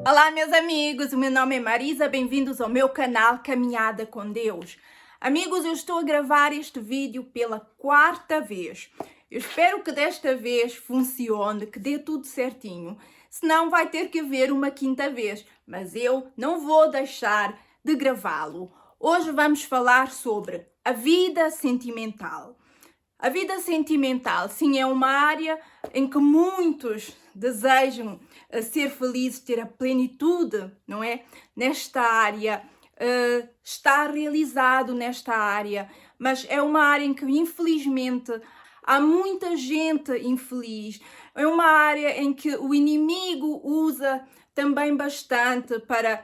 Olá, meus amigos, o meu nome é Marisa, bem-vindos ao meu canal Caminhada com Deus. Amigos, eu estou a gravar este vídeo pela quarta vez. Eu espero que desta vez funcione, que dê tudo certinho. Senão vai ter que haver uma quinta vez, mas eu não vou deixar de gravá-lo. Hoje vamos falar sobre a vida sentimental. A vida sentimental, sim, é uma área em que muitos desejam ser felizes, ter a plenitude, não é? Nesta área, estar realizado nesta área, mas é uma área em que, infelizmente, há muita gente infeliz. É uma área em que o inimigo usa também bastante para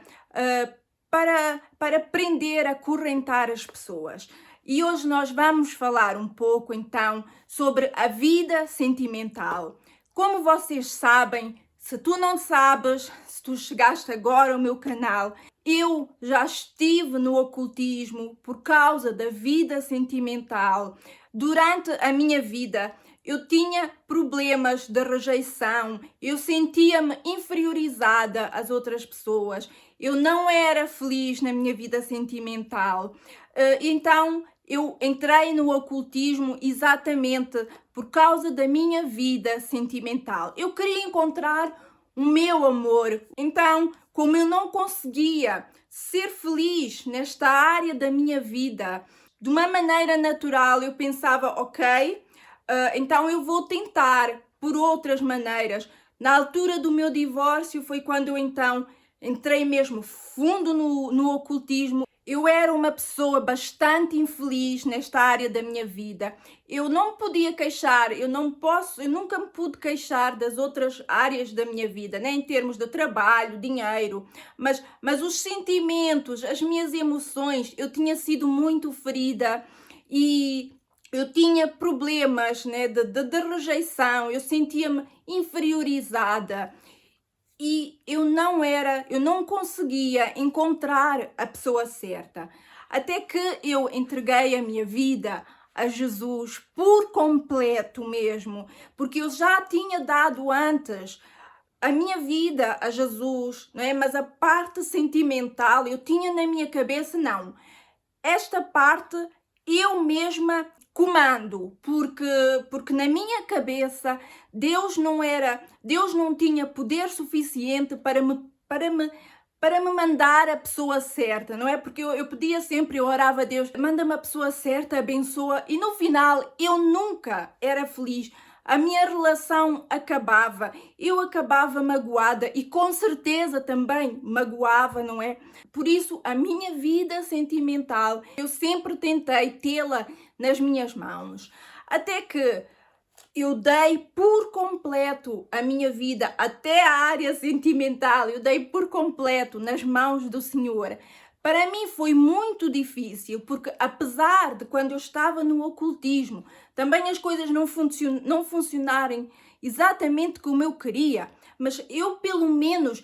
prender, acorrentar as pessoas. E hoje nós vamos falar um pouco então sobre a vida sentimental. Como vocês sabem, se tu não sabes, se tu chegaste agora ao meu canal, eu já estive no ocultismo por causa da vida sentimental. Durante a minha vida, eu tinha problemas de rejeição, eu sentia-me inferiorizada às outras pessoas, eu não era feliz na minha vida sentimental. Então, eu entrei no ocultismo exatamente por causa da minha vida sentimental. Eu queria encontrar o meu amor. Então, como eu não conseguia ser feliz nesta área da minha vida, de uma maneira natural, eu pensava, ok, então eu vou tentar por outras maneiras. Na altura do meu divórcio foi quando eu então entrei mesmo fundo no ocultismo. Eu era uma pessoa bastante infeliz nesta área da minha vida. Eu não podia queixar, eu nunca me pude queixar das outras áreas da minha vida, nem em termos de trabalho, dinheiro, mas os sentimentos, as minhas emoções, eu tinha sido muito ferida e eu tinha problemas, né, de rejeição, eu sentia-me inferiorizada. E eu não conseguia encontrar a pessoa certa. Até que eu entreguei a minha vida a Jesus por completo mesmo, porque eu já tinha dado antes a minha vida a Jesus, não é? Mas a parte sentimental eu tinha na minha cabeça, não. Esta parte eu mesma comando, porque na minha cabeça Deus não tinha poder suficiente para me mandar a pessoa certa, não é? Porque eu pedia sempre, eu orava a Deus, manda-me a pessoa certa, abençoa, e no final eu nunca era feliz. A minha relação acabava, eu acabava magoada e com certeza também magoava, não é? Por isso, a minha vida sentimental, eu sempre tentei tê-la nas minhas mãos. Até que eu dei por completo a minha vida, até a área sentimental, eu dei por completo nas mãos do Senhor. Para mim foi muito difícil, porque apesar de quando eu estava no ocultismo, também as coisas não funcionarem exatamente como eu queria, mas eu pelo menos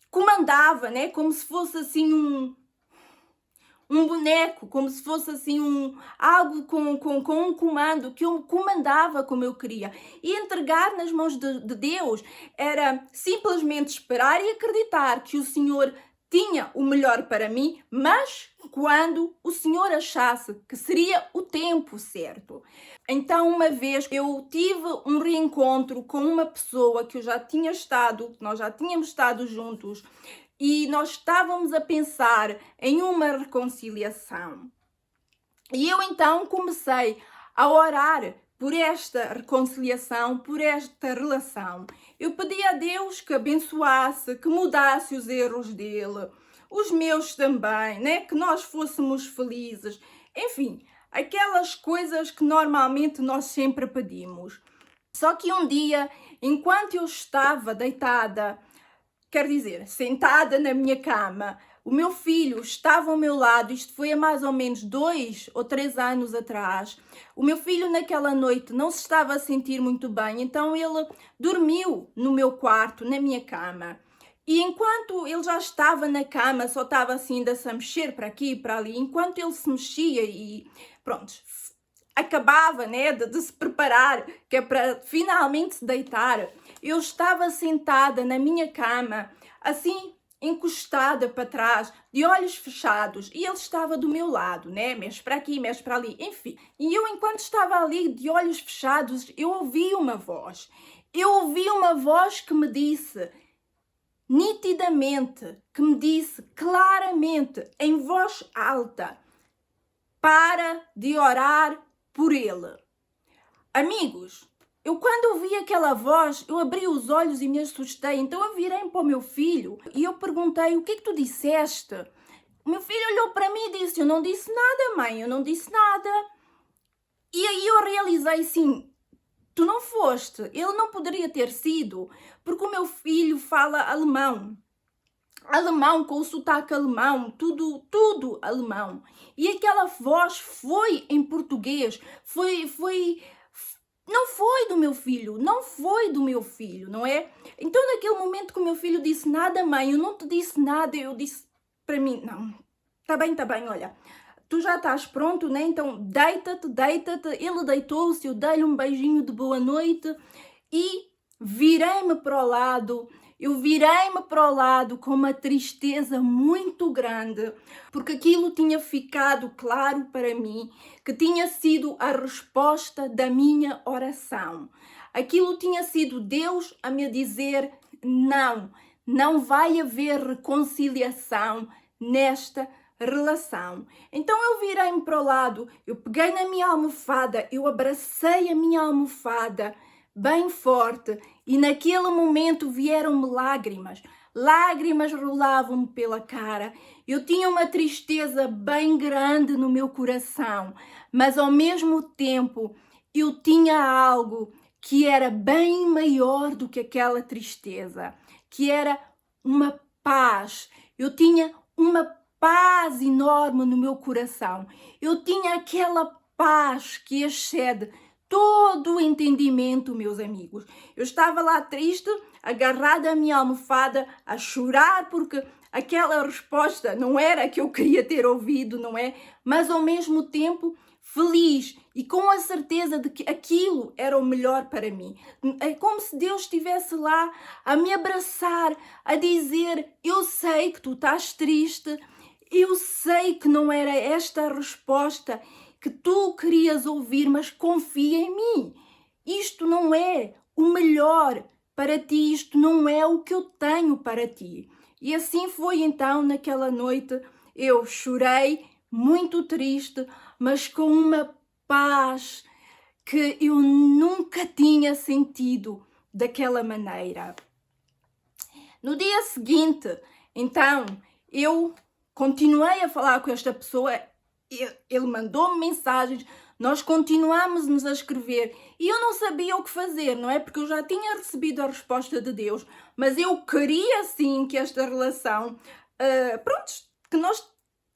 comandava, né? Como se fosse assim um boneco, como se fosse assim algo com um comando, que eu comandava como eu queria. E entregar nas mãos de Deus era simplesmente esperar e acreditar que o Senhor tinha o melhor para mim, mas quando o Senhor achasse que seria o tempo certo. Então, uma vez eu tive um reencontro com uma pessoa que nós já tínhamos estado juntos, e nós estávamos a pensar em uma reconciliação. E eu então comecei a orar por esta reconciliação, por esta relação. Eu pedi a Deus que abençoasse, que mudasse os erros dele, os meus também, né? Que nós fôssemos felizes. Enfim, aquelas coisas que normalmente nós sempre pedimos. Só que um dia, enquanto eu estava deitada, quer dizer, sentada na minha cama, o meu filho estava ao meu lado, isto foi há mais ou menos 2 ou 3 anos atrás. O meu filho naquela noite não se estava a sentir muito bem, então ele dormiu no meu quarto, na minha cama. E enquanto ele já estava na cama, só estava assim ainda a mexer para aqui e para ali, enquanto ele se mexia e pronto, acabava, né, de se preparar, que é para finalmente se deitar, eu estava sentada na minha cama assim, encostada para trás, de olhos fechados, e ele estava do meu lado, né? Mexe para aqui, mexe para ali, enfim. E eu, enquanto estava ali de olhos fechados, eu ouvi uma voz. Eu ouvi uma voz que me disse, nitidamente, que me disse claramente, em voz alta, para de orar por ele. Amigos, eu quando ouvi aquela voz, eu abri os olhos e me assustei. Então eu virei para o meu filho e eu perguntei, o que é que tu disseste? O meu filho olhou para mim e disse, eu não disse nada, mãe, eu não disse nada. E aí eu realizei, sim, tu não foste, ele não poderia ter sido, porque o meu filho fala alemão. Alemão, com o sotaque alemão, tudo alemão. E aquela voz foi em português, não foi do meu filho, não é? Então, naquele momento que o meu filho disse, nada, mãe, eu não te disse nada, eu disse para mim, não, tá bem, olha, tu já estás pronto, né? Então, deita-te. Ele deitou-se, eu dei-lhe um beijinho de boa noite e virei-me para o lado. Eu virei-me para o lado com uma tristeza muito grande, porque aquilo tinha ficado claro para mim que tinha sido a resposta da minha oração. Aquilo tinha sido Deus a me dizer, não vai haver reconciliação nesta relação. Então eu virei-me para o lado, eu peguei na minha almofada, eu abracei a minha almofada bem forte e naquele momento vieram-me lágrimas rolavam-me pela cara. Eu tinha uma tristeza bem grande no meu coração, mas ao mesmo tempo eu tinha algo que era bem maior do que aquela tristeza, que era uma paz. Eu tinha uma paz enorme no meu coração. Eu tinha aquela paz que excede todo o entendimento, meus amigos. Eu estava lá triste, agarrada à minha almofada, a chorar, porque aquela resposta não era a que eu queria ter ouvido, não é? Mas ao mesmo tempo feliz e com a certeza de que aquilo era o melhor para mim. É como se Deus estivesse lá a me abraçar, a dizer, eu sei que tu estás triste, eu sei que não era esta a resposta que tu querias ouvir, mas confia em mim. Isto não é o melhor para ti, isto não é o que eu tenho para ti. E assim foi então naquela noite, eu chorei, muito triste, mas com uma paz que eu nunca tinha sentido daquela maneira. No dia seguinte, então, eu continuei a falar com esta pessoa, ele mandou-me mensagens, nós continuámos a escrever e eu não sabia o que fazer, não é? Porque eu já tinha recebido a resposta de Deus, mas eu queria sim que esta relação,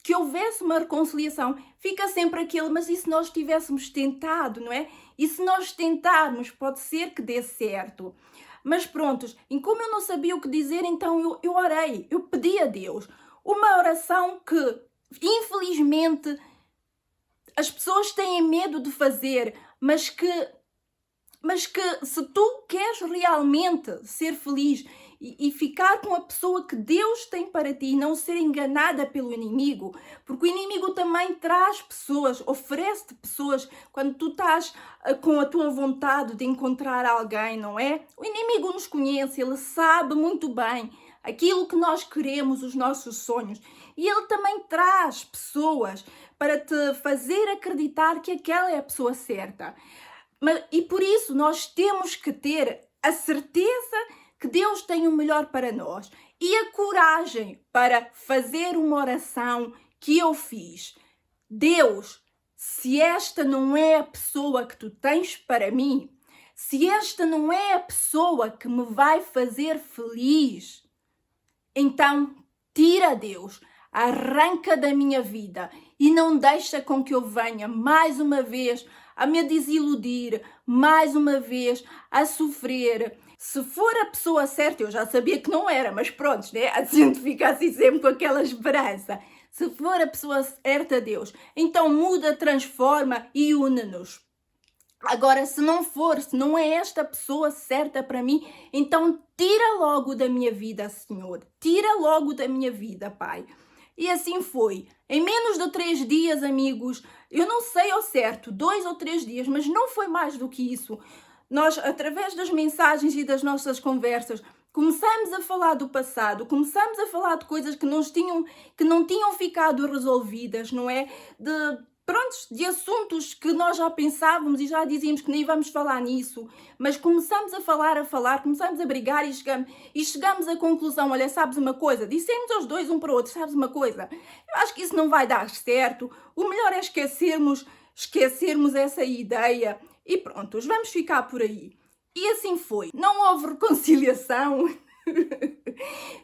que houvesse uma reconciliação. Fica sempre aquele, mas e se nós tivéssemos tentado, não é? E se nós tentarmos, pode ser que dê certo. Mas prontos, e como eu não sabia o que dizer, então eu orei, eu pedi a Deus. Uma oração que, infelizmente, as pessoas têm medo de fazer, mas que se tu queres realmente ser feliz e ficar com a pessoa que Deus tem para ti e não ser enganada pelo inimigo, porque o inimigo também traz pessoas, oferece-te pessoas quando tu estás com a tua vontade de encontrar alguém, não é? O inimigo nos conhece, ele sabe muito bem aquilo que nós queremos, os nossos sonhos, e ele também traz pessoas para te fazer acreditar que aquela é a pessoa certa. E por isso nós temos que ter a certeza que Deus tem o melhor para nós e a coragem para fazer uma oração que eu fiz. Deus, se esta não é a pessoa que tu tens para mim, se esta não é a pessoa que me vai fazer feliz, então tira, Deus, arranca da minha vida e não deixa com que eu venha mais uma vez a me desiludir, mais uma vez a sofrer. Se for a pessoa certa, eu já sabia que não era, mas pronto, né? A gente fica assim sempre com aquela esperança. Se for a pessoa certa, Deus, então muda, transforma e une-nos. Agora, se não for, se não é esta pessoa certa para mim, então tira logo da minha vida, Senhor. Tira logo da minha vida, Pai. E assim foi. Em menos de 3 dias, amigos, eu não sei ao certo, 2 ou 3 dias, mas não foi mais do que isso. Nós, através das mensagens e das nossas conversas, começamos a falar do passado, começamos a falar de coisas que não tinham ficado resolvidas, não é? De assuntos que nós já pensávamos e já dizíamos que nem vamos falar nisso, mas começamos a falar, começamos a brigar e chegamos à conclusão, olha, sabes uma coisa? Dissemos aos dois um para o outro, sabes uma coisa? Eu acho que isso não vai dar certo, o melhor é esquecermos essa ideia e pronto, vamos ficar por aí. E assim foi. Não houve reconciliação.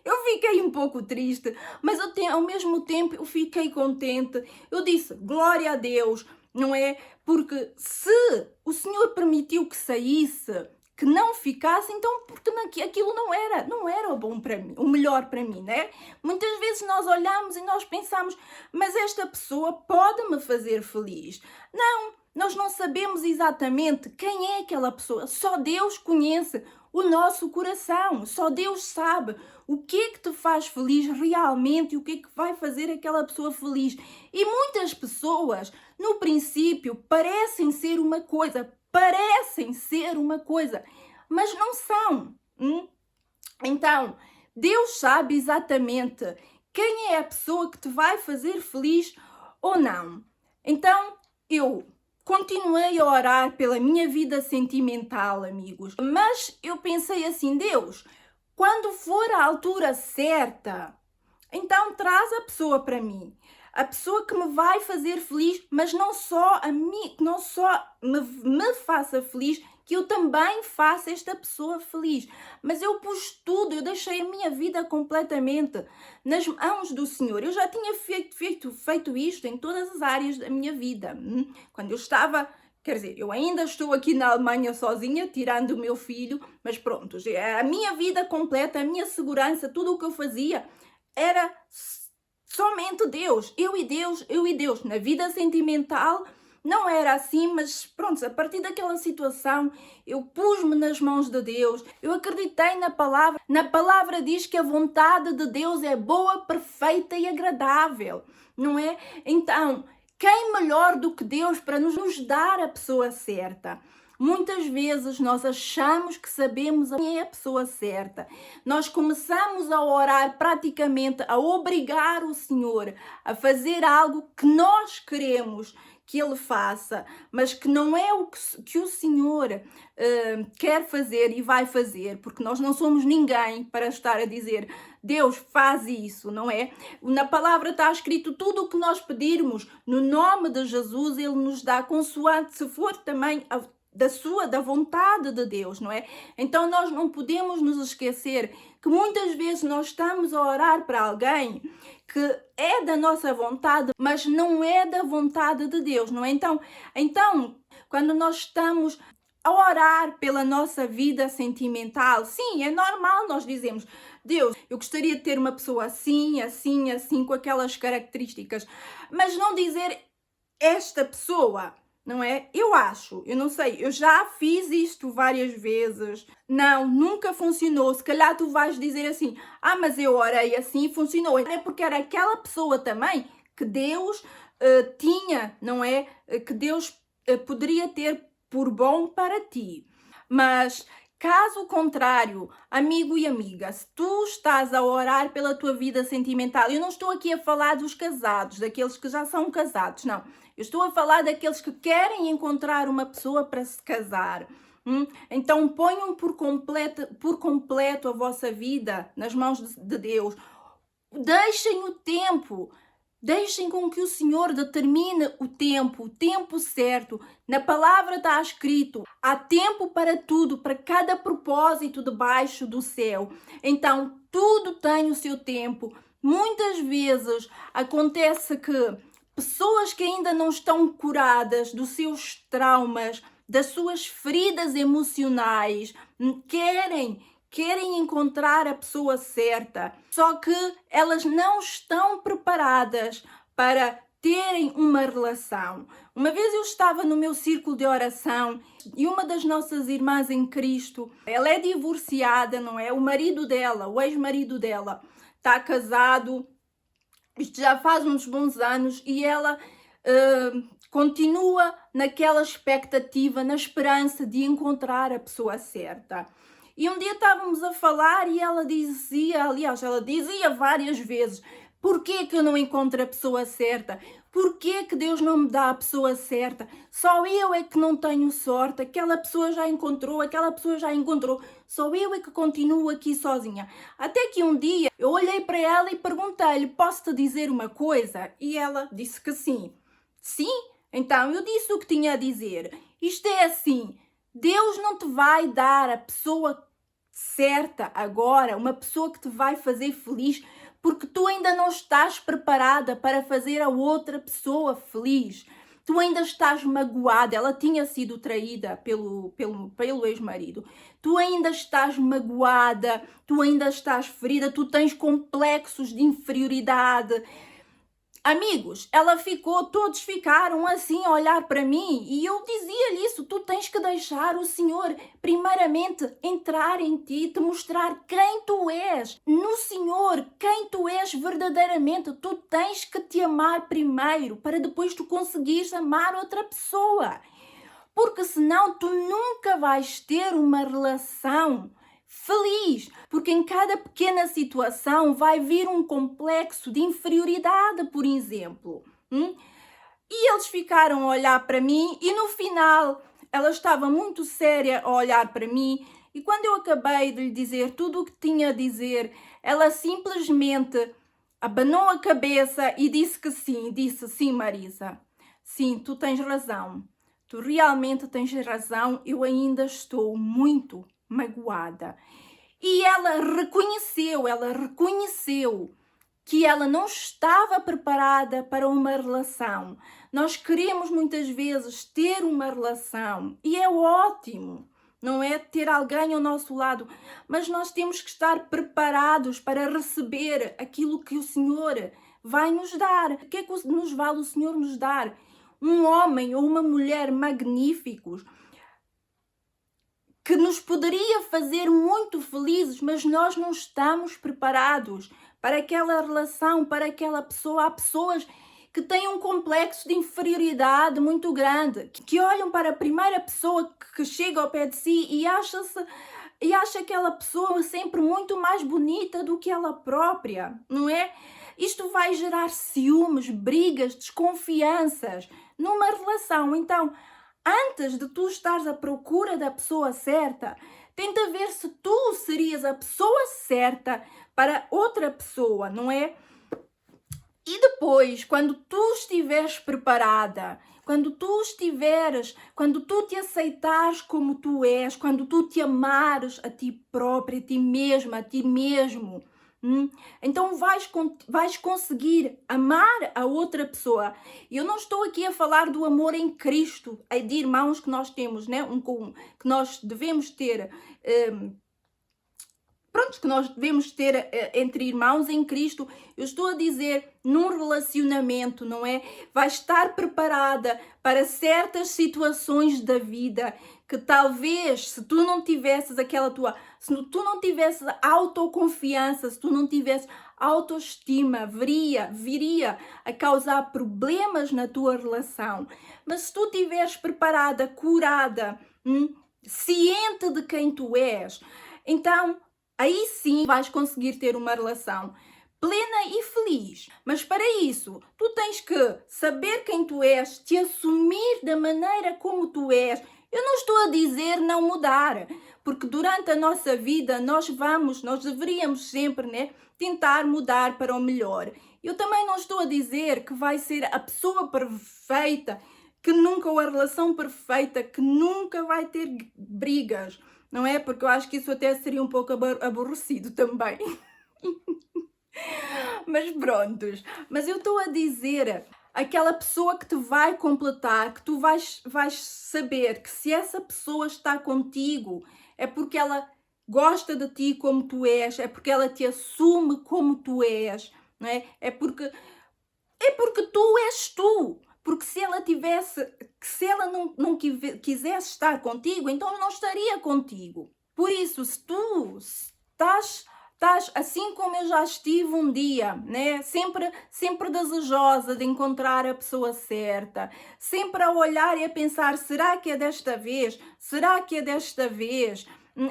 Eu fiquei um pouco triste, mas ao mesmo tempo eu fiquei contente. Eu disse, glória a Deus, não é? Porque se o Senhor permitiu que saísse, que não ficasse, então porque aquilo não era o bom para mim, o melhor para mim, né? Muitas vezes nós olhamos e nós pensamos, mas esta pessoa pode me fazer feliz. Não, nós não sabemos exatamente quem é aquela pessoa. Só Deus conhece o nosso coração. Só Deus sabe o que é que te faz feliz realmente e o que é que vai fazer aquela pessoa feliz. E muitas pessoas, no princípio, parecem ser uma coisa, mas não são. Então, Deus sabe exatamente quem é a pessoa que te vai fazer feliz ou não. Então, eu continuei a orar pela minha vida sentimental, amigos. Mas eu pensei assim, Deus, quando for a altura certa, então traz a pessoa para mim. A pessoa que me vai fazer feliz, mas não só a mim, não só me faça feliz, que eu também faça esta pessoa feliz. Mas eu pus tudo, eu deixei a minha vida completamente nas mãos do Senhor. Eu já tinha feito isto em todas as áreas da minha vida. Quando eu estava, quer dizer, eu ainda estou aqui na Alemanha sozinha, tirando o meu filho, mas pronto, a minha vida completa, a minha segurança, tudo o que eu fazia era somente Deus, eu e Deus, eu e Deus. Na vida sentimental não era assim, mas pronto, a partir daquela situação eu pus-me nas mãos de Deus, eu acreditei na palavra. Na palavra diz que a vontade de Deus é boa, perfeita e agradável, não é? Então, quem melhor do que Deus para nos dar a pessoa certa? Muitas vezes nós achamos que sabemos quem é a pessoa certa. Nós começamos a orar praticamente, a obrigar o Senhor a fazer algo que nós queremos que Ele faça, mas que não é o que o Senhor quer fazer e vai fazer, porque nós não somos ninguém para estar a dizer Deus faz isso, não é? Na palavra está escrito tudo o que nós pedirmos no nome de Jesus, Ele nos dá consoante, se for também da vontade de Deus, não é? Então nós não podemos nos esquecer que muitas vezes nós estamos a orar para alguém que é da nossa vontade, mas não é da vontade de Deus, não é? Então, quando nós estamos a orar pela nossa vida sentimental, sim, é normal nós dizemos, Deus, eu gostaria de ter uma pessoa assim, assim, assim, com aquelas características, mas não dizer esta pessoa, não é? Eu não sei, eu já fiz isto várias vezes. Não, nunca funcionou. Se calhar tu vais dizer assim, mas eu orei assim e funcionou. É porque era aquela pessoa também que Deus tinha, não é? Que Deus poderia ter por bom para ti. Mas caso contrário, amigo e amiga, se tu estás a orar pela tua vida sentimental, eu não estou aqui a falar dos casados, daqueles que já são casados, não. Eu estou a falar daqueles que querem encontrar uma pessoa para se casar. Então ponham por completo a vossa vida nas mãos de Deus. Deixem o tempo. Deixem com que o Senhor determine o tempo certo. Na palavra está escrito, há tempo para tudo, para cada propósito debaixo do céu. Então, tudo tem o seu tempo. Muitas vezes acontece que pessoas que ainda não estão curadas dos seus traumas, das suas feridas emocionais, querem encontrar a pessoa certa, só que elas não estão preparadas para terem uma relação. Uma vez eu estava no meu círculo de oração e uma das nossas irmãs em Cristo, ela é divorciada, não é? O marido dela, o ex-marido dela, está casado, isto já faz uns bons anos, e ela continua naquela expectativa, na esperança de encontrar a pessoa certa. E um dia estávamos a falar e ela dizia, aliás, ela dizia várias vezes: porquê que eu não encontro a pessoa certa? Porquê que Deus não me dá a pessoa certa? Só eu é que não tenho sorte, aquela pessoa já encontrou, só eu é que continuo aqui sozinha. Até que um dia eu olhei para ela e perguntei-lhe: posso-te dizer uma coisa? E ela disse que sim. Sim? Então eu disse o que tinha a dizer. Isto é assim, Deus não te vai dar a pessoa certa agora, uma pessoa que te vai fazer feliz, porque tu ainda não estás preparada para fazer a outra pessoa feliz. Tu ainda estás magoada, ela tinha sido traída pelo ex-marido. Tu ainda estás magoada, tu ainda estás ferida, tu tens complexos de inferioridade. Amigos, todos ficaram assim a olhar para mim e eu dizia-lhe isso: tu tens que deixar o Senhor primeiramente entrar em ti, te mostrar quem tu és. No Senhor, quem tu és verdadeiramente, tu tens que te amar primeiro para depois tu conseguires amar outra pessoa. Porque senão tu nunca vais ter uma relação feliz, porque em cada pequena situação vai vir um complexo de inferioridade, por exemplo. E eles ficaram a olhar para mim e no final ela estava muito séria a olhar para mim e quando eu acabei de lhe dizer tudo o que tinha a dizer, ela simplesmente abanou a cabeça e disse que sim. Disse: sim, Marisa, sim, tu tens razão. Tu realmente tens razão, eu ainda estou muito magoada. E ela reconheceu que ela não estava preparada para uma relação. Nós queremos muitas vezes ter uma relação e é ótimo, não é? Ter alguém ao nosso lado, mas nós temos que estar preparados para receber aquilo que o Senhor vai nos dar. O que é que nos vale o Senhor nos dar? Um homem ou uma mulher magníficos, que nos poderia fazer muito felizes, mas nós não estamos preparados para aquela relação, para aquela pessoa. Há pessoas que têm um complexo de inferioridade muito grande, que olham para a primeira pessoa que chega ao pé de si e acha aquela pessoa sempre muito mais bonita do que ela própria, não é? Isto vai gerar ciúmes, brigas, desconfianças numa relação. Então, antes de tu estares à procura da pessoa certa, tenta ver se tu serias a pessoa certa para outra pessoa, não é? E depois, quando tu estiveres preparada, quando tu te aceitares como tu és, quando tu te amares a ti própria, a ti mesma, a ti mesmo, então vais conseguir amar a outra pessoa. Eu não estou aqui a falar do amor em Cristo, de irmãos que nós temos, né? Que nós devemos ter, que nós devemos ter entre irmãos em Cristo. Eu estou a dizer num relacionamento, não é? Vais estar preparada para certas situações da vida que talvez, se tu não tivesses se tu não tivesses autoconfiança, se tu não tivesses autoestima, viria a causar problemas na tua relação. Mas se tu estiveres preparada, curada, ciente de quem tu és, então aí sim vais conseguir ter uma relação plena e feliz. Mas para isso, tu tens que saber quem tu és, te assumir da maneira como tu és. Eu não estou a dizer não mudar, porque durante a nossa vida nós deveríamos sempre, né, tentar mudar para o melhor. Eu também não estou a dizer que vai ser a pessoa perfeita, ou a relação perfeita, que nunca vai ter brigas, não é? Porque eu acho que isso até seria um pouco aborrecido também. Mas prontos, mas eu estou a dizer aquela pessoa que te vai completar, que tu vais saber que se essa pessoa está contigo é porque ela gosta de ti como tu és, é porque ela te assume como tu és, não é? É porque É porque tu és tu. Porque se ela não quisesse estar contigo, então não estaria contigo. Por isso, se tu estás assim como eu já estive um dia, né? Sempre desejosa de encontrar a pessoa certa, sempre a olhar e a pensar, será que é desta vez? Será que é desta vez?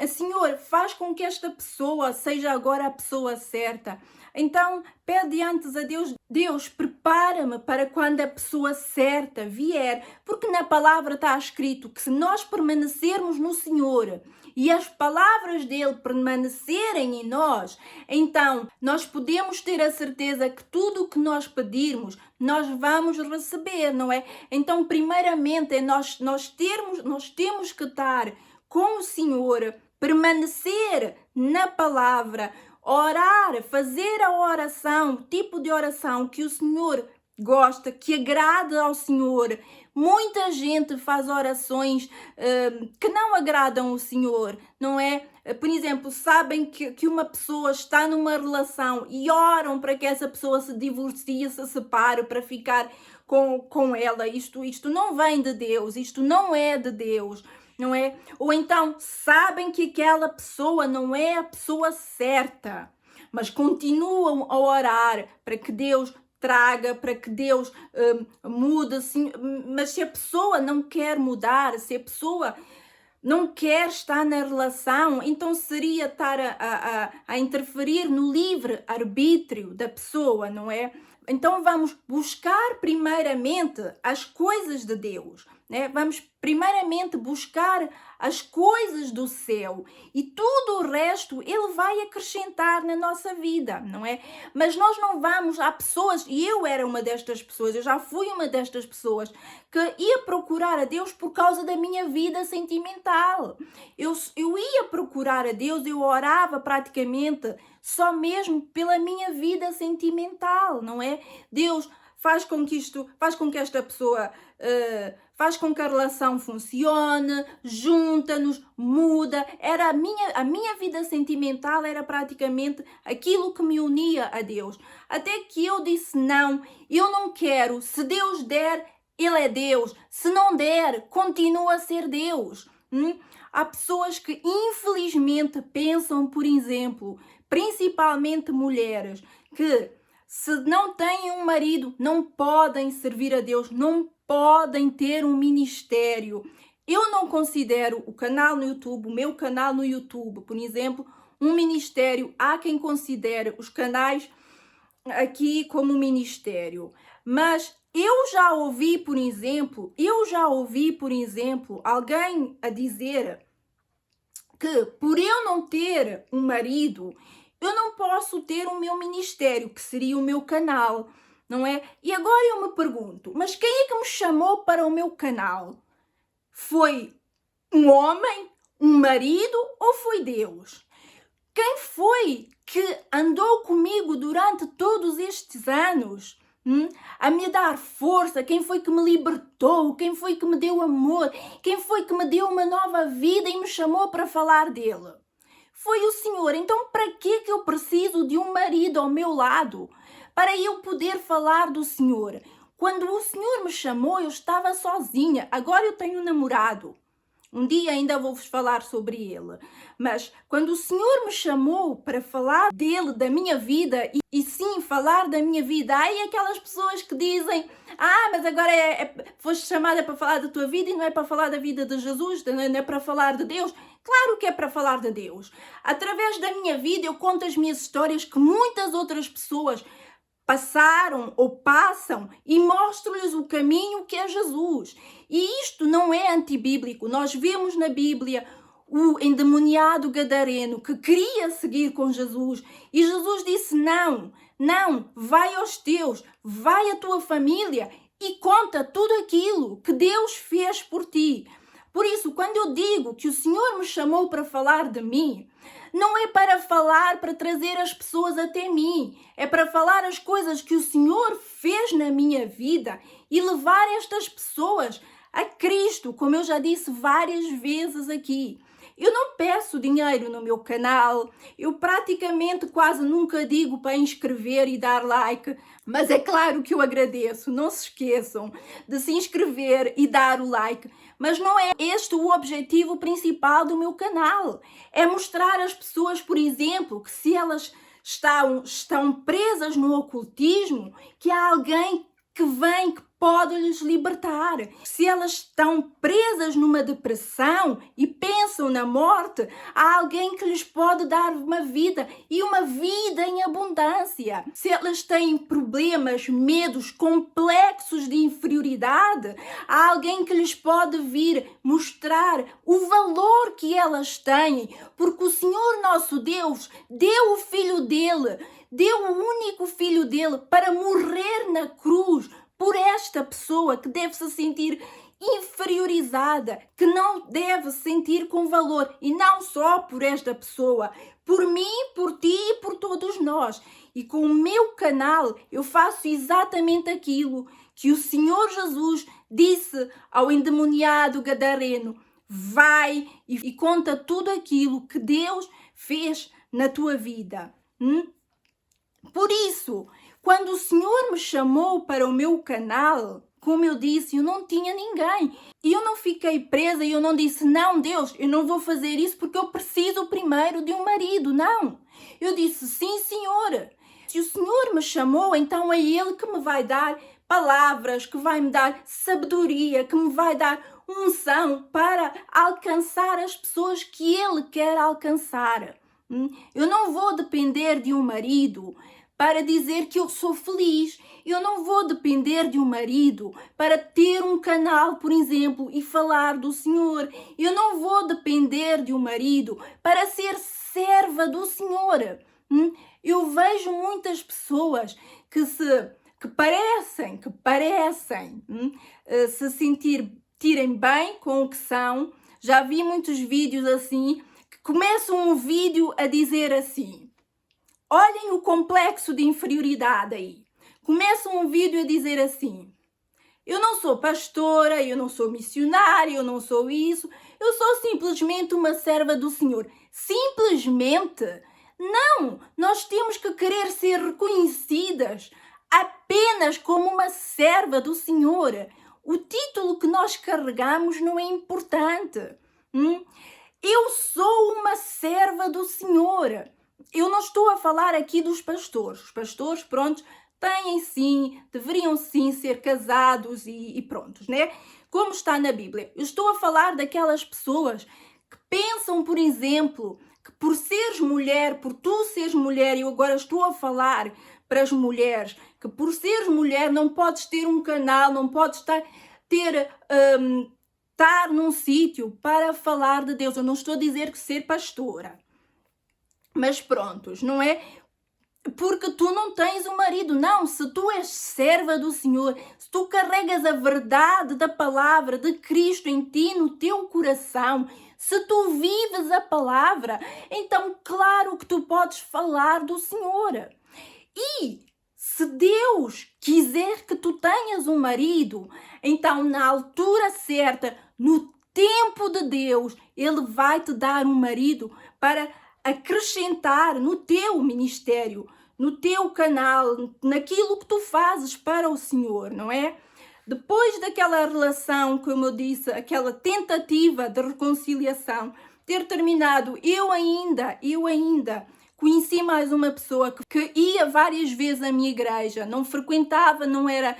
Senhor, faz com que esta pessoa seja agora a pessoa certa. Então, pede antes a Deus, Deus, prepara-me para quando a pessoa certa vier, porque na palavra está escrito que se nós permanecermos no Senhor e as palavras dele permanecerem em nós, então nós podemos ter a certeza que tudo o que nós pedirmos, nós vamos receber, não é? Então, primeiramente, nós temos que estar com o Senhor, permanecer na palavra, orar, fazer a oração, o tipo de oração que o Senhor gosta, que agrada ao Senhor. Muita gente faz orações que não agradam o Senhor, não é? Por exemplo, sabem que uma pessoa está numa relação e oram para que essa pessoa se divorcie, se separe, para ficar com ela. Isto não vem de Deus, isto não é de Deus. Não é? Ou então sabem que aquela pessoa não é a pessoa certa, mas continuam a orar para que Deus traga, para que Deus mude, assim, mas se a pessoa não quer mudar, se a pessoa não quer estar na relação, então seria estar a interferir no livre arbítrio da pessoa, não é? Então vamos buscar primeiramente as coisas de Deus, né? Vamos primeiramente buscar as coisas do céu e tudo o resto ele vai acrescentar na nossa vida, não é? Mas nós não vamos, há pessoas, e eu era uma destas pessoas, eu já fui uma destas pessoas que ia procurar a Deus por causa da minha vida sentimental. Eu ia procurar a Deus, eu orava praticamente só mesmo pela minha vida sentimental, não é? Deus faz com que esta pessoa, faz com que a relação funcione, junta-nos, muda. Era a minha vida sentimental era praticamente aquilo que me unia a Deus. Até que eu disse, não, eu não quero. Se Deus der, Ele é Deus. Se não der, continua a ser Deus. Há pessoas que infelizmente pensam, por exemplo, principalmente mulheres, que se não têm um marido, não podem servir a Deus, não podem ter um ministério. Eu não considero o canal no YouTube, o meu canal no YouTube, por exemplo, um ministério. Há quem considere os canais aqui como um ministério. Mas eu já ouvi, por exemplo, alguém a dizer que por eu não ter um marido, eu não posso ter o meu ministério, que seria o meu canal, não é? E agora eu me pergunto, mas quem é que me chamou para o meu canal? Foi um homem, um marido ou foi Deus? Quem foi que andou comigo durante todos estes anos? A me dar força, quem foi que me libertou, quem foi que me deu amor, quem foi que me deu uma nova vida e me chamou para falar dele? Foi o Senhor. Então para que eu preciso de um marido ao meu lado? Para eu poder falar do Senhor. Quando o Senhor me chamou, eu estava sozinha. Agora eu tenho um namorado. Um dia ainda vou-vos falar sobre ele. Mas quando o Senhor me chamou para falar dele, da minha vida, e sim, falar da minha vida, há aí aquelas pessoas que dizem, mas agora foste chamada para falar da tua vida e não é para falar da vida de Jesus, não é para falar de Deus. Claro que é para falar de Deus. Através da minha vida eu conto as minhas histórias que muitas outras pessoas passaram ou passam e mostro-lhes o caminho que é Jesus. E isto não é antibíblico. Nós vemos na Bíblia o endemoniado gadareno que queria seguir com Jesus e Jesus disse, não, vai aos teus, vai à tua família e conta tudo aquilo que Deus fez por ti. Por isso, quando eu digo que o Senhor me chamou para falar de mim, não é para falar, para trazer as pessoas até mim. É para falar as coisas que o Senhor fez na minha vida e levar estas pessoas a Cristo, como eu já disse várias vezes aqui. Eu não peço dinheiro no meu canal, eu praticamente quase nunca digo para inscrever e dar like, mas é claro que eu agradeço, não se esqueçam de se inscrever e dar o like. Mas não é este o objetivo principal do meu canal. É mostrar às pessoas, por exemplo, que se elas estão presas no ocultismo, que há alguém que vem, que pode lhes libertar. Se elas estão presas numa depressão e pensam na morte, há alguém que lhes pode dar uma vida e uma vida em abundância. Se elas têm problemas, medos, complexos de inferioridade, há alguém que lhes pode vir mostrar o valor que elas têm, porque o Senhor nosso Deus deu o Filho dele, deu o único Filho dele para morrer na cruz por esta pessoa que deve se sentir inferiorizada, que não deve se sentir com valor, e não só por esta pessoa, por mim, por ti e por todos nós. E com o meu canal eu faço exatamente aquilo que o Senhor Jesus disse ao endemoniado gadareno: vai e conta tudo aquilo que Deus fez na tua vida. Por isso, quando o Senhor me chamou para o meu canal, como eu disse, eu não tinha ninguém. E eu não fiquei presa e eu não disse: não, Deus, eu não vou fazer isso porque eu preciso primeiro de um marido. Não. Eu disse: sim, Senhor. Se o Senhor me chamou, então é Ele que me vai dar palavras, que vai me dar sabedoria, que me vai dar unção para alcançar as pessoas que Ele quer alcançar. Eu não vou depender de um marido para dizer que eu sou feliz. Eu não vou depender de um marido para ter um canal, por exemplo, e falar do Senhor. Eu não vou depender de um marido para ser serva do Senhor. Eu vejo muitas pessoas que parecem se sentirem bem com o que são. Já vi muitos vídeos assim, que começam um vídeo a dizer assim: olhem o complexo de inferioridade aí. Começam um vídeo a dizer assim: eu não sou pastora, eu não sou missionária, eu não sou isso, eu sou simplesmente uma serva do Senhor. Simplesmente? Não! Nós temos que querer ser reconhecidas apenas como uma serva do Senhor. O título que nós carregamos não é importante. Eu sou uma serva do Senhor. Eu não estou a falar aqui dos pastores. Os pastores, prontos, têm sim, deveriam sim ser casados e prontos, né? Como está na Bíblia. Eu estou a falar daquelas pessoas que pensam, por exemplo, que por seres mulher, por tu seres mulher, eu agora estou a falar para as mulheres, que por seres mulher não podes ter um canal, não podes estar num sítio para falar de Deus. Eu não estou a dizer que ser pastora. Mas prontos, não é? Porque tu não tens um marido. Não, se tu és serva do Senhor, se tu carregas a verdade da palavra de Cristo em ti, no teu coração, se tu vives a palavra, então claro que tu podes falar do Senhor. E se Deus quiser que tu tenhas um marido, então na altura certa, no tempo de Deus, Ele vai te dar um marido para acrescentar no teu ministério, no teu canal, naquilo que tu fazes para o Senhor, não é? Depois daquela relação, como eu disse, aquela tentativa de reconciliação ter terminado, eu ainda conheci mais uma pessoa que ia várias vezes à minha igreja, não frequentava, não era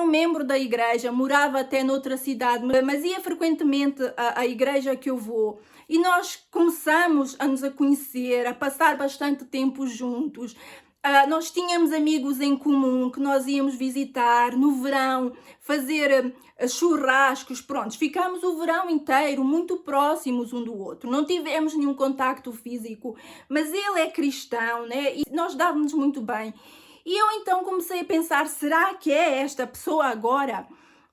um membro da igreja, morava até noutra cidade, mas ia frequentemente à igreja que eu vou. E nós começamos a nos conhecer, a passar bastante tempo juntos. Nós tínhamos amigos em comum que nós íamos visitar no verão, fazer churrascos, pronto. Ficámos o verão inteiro muito próximos um do outro. Não tivemos nenhum contacto físico, mas ele é cristão, né? E nós dávamos muito bem. E eu então comecei a pensar, será que é esta pessoa agora?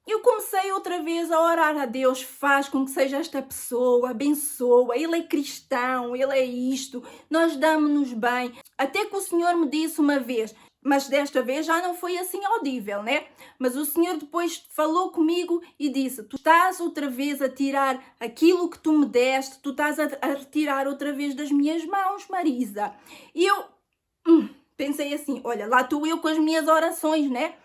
Eu comecei outra vez a orar a Deus, faz com que seja esta pessoa, abençoa, ele é cristão, ele é isto, nós damos-nos bem. Até que o Senhor me disse uma vez, Mas desta vez já não foi assim audível, né? Mas o Senhor depois falou comigo e disse: tu estás outra vez a tirar aquilo que tu me deste, tu estás a retirar outra vez das minhas mãos, Marisa. E eu pensei assim: olha, lá estou eu com as minhas orações, né?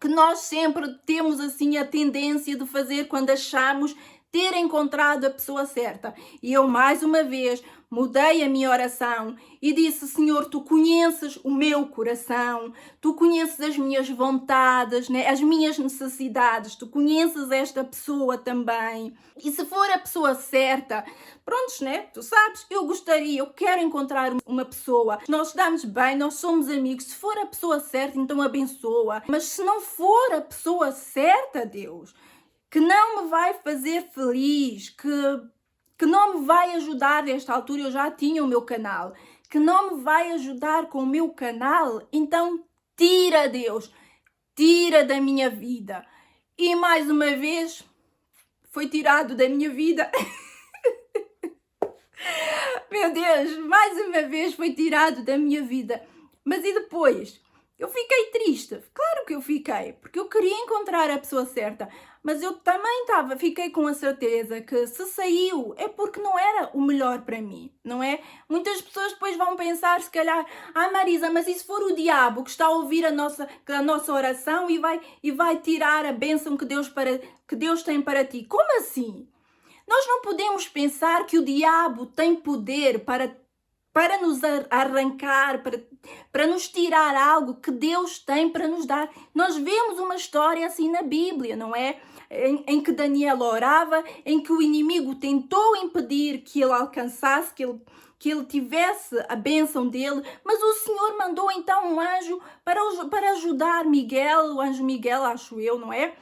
Que nós sempre temos assim a tendência de fazer quando achamos ter encontrado a pessoa certa. E eu mais uma vez mudei a minha oração e disse: Senhor, tu conheces o meu coração, tu conheces as minhas vontades, né? As minhas necessidades, tu conheces esta pessoa também. E se for a pessoa certa, prontos, né? Tu sabes, eu quero encontrar uma pessoa. Nós damos bem, nós somos amigos. Se for a pessoa certa, então abençoa. Mas se não for a pessoa certa, Deus, que não me vai fazer feliz, que não me vai ajudar nesta altura, eu já tinha o meu canal, que não me vai ajudar com o meu canal, então tira, Deus, tira da minha vida. E mais uma vez foi tirado da minha vida. Meu Deus, mais uma vez foi tirado da minha vida. Mas e depois? Eu fiquei triste. Claro que eu fiquei, porque eu queria encontrar a pessoa certa. Mas eu também fiquei com a certeza que se saiu é porque não era o melhor para mim, não é? Muitas pessoas depois vão pensar, se calhar, Marisa, mas e se for o diabo que está a ouvir a nossa oração e vai tirar a bênção que Deus tem para ti? Como assim? Nós não podemos pensar que o diabo tem poder para nos arrancar, para nos tirar algo que Deus tem para nos dar. Nós vemos uma história assim na Bíblia, não é? Em que Daniel orava, em que o inimigo tentou impedir que ele alcançasse, que ele tivesse a bênção dele, mas o Senhor mandou então um anjo para ajudar Miguel, o anjo Miguel, acho eu, não é?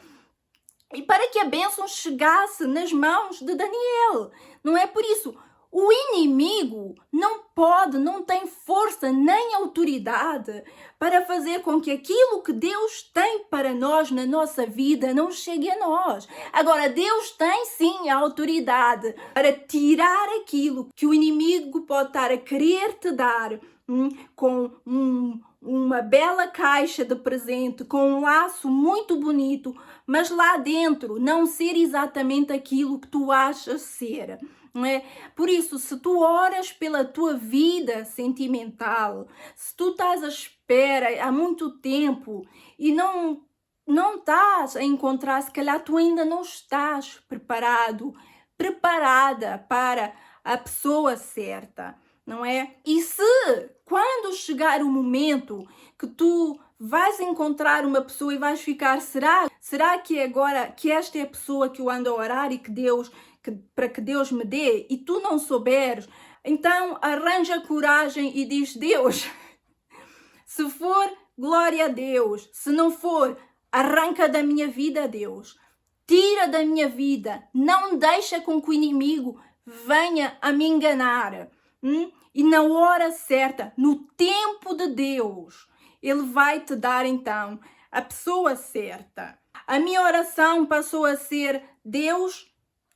E para que a bênção chegasse nas mãos de Daniel, não é? Por isso, o inimigo não tem força nem autoridade para fazer com que aquilo que Deus tem para nós na nossa vida não chegue a nós. Agora, Deus tem sim a autoridade para tirar aquilo que o inimigo pode estar a querer te dar com uma bela caixa de presente, com um laço muito bonito, mas lá dentro não ser exatamente aquilo que tu achas ser. Não é? Por isso, se tu oras pela tua vida sentimental, se tu estás à espera há muito tempo e não estás a encontrar, se calhar tu ainda não estás preparada para a pessoa certa, não é? E se quando chegar o momento que tu vais encontrar uma pessoa e vais ficar, será que agora que esta é a pessoa que eu ando a orar e para que Deus me dê, e tu não souberes, então arranja coragem e diz: Deus, se for, glória a Deus, se não for, arranca da minha vida, Deus, tira da minha vida, não deixa com que o inimigo venha a me enganar. E na hora certa, no tempo de Deus, Ele vai te dar então a pessoa certa. A minha oração passou a ser: Deus,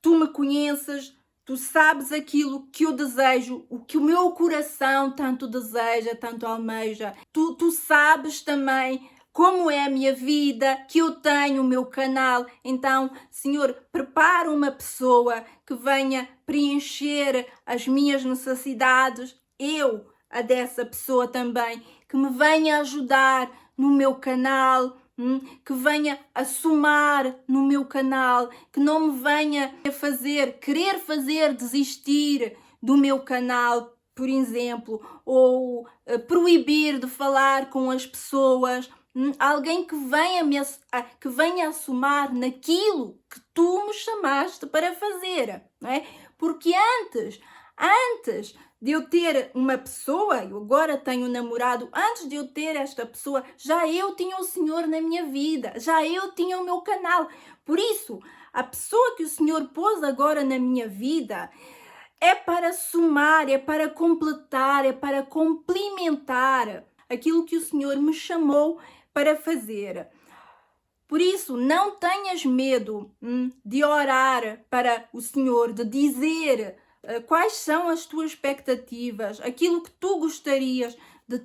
tu me conheces, tu sabes aquilo que eu desejo, o que o meu coração tanto deseja, tanto almeja. Tu sabes também como é a minha vida, que eu tenho o meu canal. Então, Senhor, prepara uma pessoa que venha preencher as minhas necessidades, a dessa pessoa também, que me venha ajudar no meu canal, que venha a somar no meu canal, que não me venha a querer fazer desistir do meu canal, por exemplo, ou proibir de falar com as pessoas. Alguém que venha a somar naquilo que tu me chamaste para fazer, não é? Porque antes de eu ter uma pessoa, eu agora tenho um namorado, antes de eu ter esta pessoa, já eu tinha o Senhor na minha vida, já eu tinha o meu canal. Por isso, a pessoa que o Senhor pôs agora na minha vida é para somar, é para completar, é para complementar aquilo que o Senhor me chamou para fazer. Por isso, não tenhas medo de orar para o Senhor, de dizer quais são as tuas expectativas, aquilo que tu gostarias de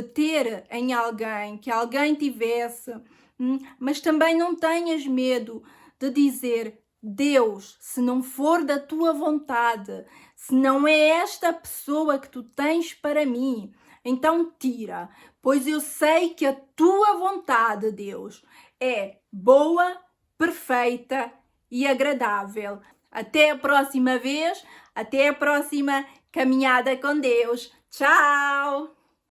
ter em alguém, que alguém tivesse, mas também não tenhas medo de dizer: Deus, se não for da tua vontade, se não é esta pessoa que tu tens para mim, então tira, pois eu sei que a tua vontade, Deus, é boa, perfeita e agradável. Até a próxima vez, até a próxima caminhada com Deus. Tchau!